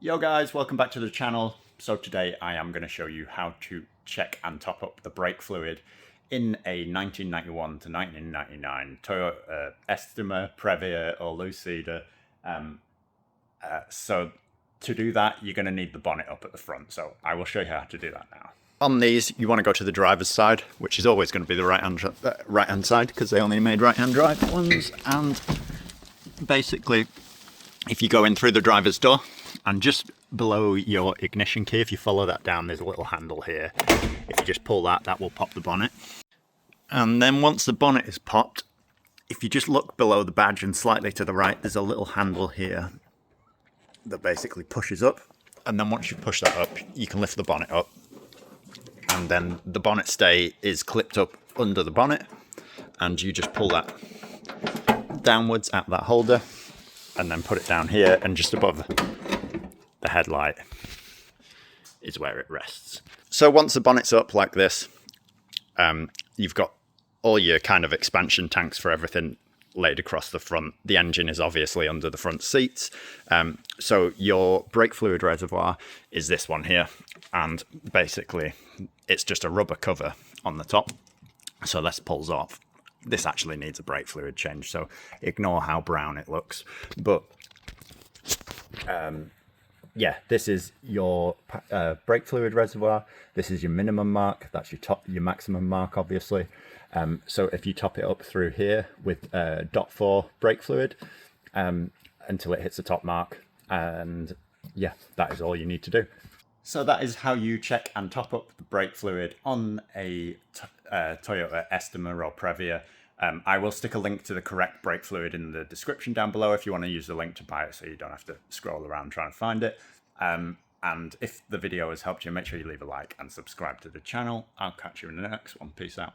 Yo guys, welcome back to the channel. So today I am going to show you how to check and top up the brake fluid in a 1991 to 1999 Toyota Estima, Previa or Lucida. So to do that, you're going to need the bonnet up at the front. So I will show you how to do that now. On these, you want to go to the driver's side, which is always going to be the right-hand side because they only made right-hand drive ones. And basically, if you go in through the driver's door, and just below your ignition key, if you follow that down, there's a little handle here. If you just pull that, that will pop the bonnet. And then once the bonnet is popped, if you just look below the badge and slightly to the right, there's a little handle here that basically pushes up. And then once you push that up, you can lift the bonnet up. And then the bonnet stay is clipped up under the bonnet. And you just pull that downwards at that holder and then put it down here, and just above the headlight is where it rests. So once the bonnet's up like this, you've got all your kind of expansion tanks for everything laid across the front. The engine is obviously under the front seats. So your brake fluid reservoir is this one here. And basically it's just a rubber cover on the top. So this pulls off. This actually needs a brake fluid change, so ignore how brown it looks. But yeah, this is your brake fluid reservoir. This is your minimum mark. That's your maximum mark, obviously. So if you top it up through here with .4 brake fluid until it hits the top mark, and yeah, that is all you need to do. So that is how you check and top up the brake fluid on a Toyota Estima or Previa. I will stick a link to the correct brake fluid in the description down below if you want to use the link to buy it so you don't have to scroll around trying to find it. And if the video has helped you, make sure you leave a like and subscribe to the channel. I'll catch you in the next one. Peace out.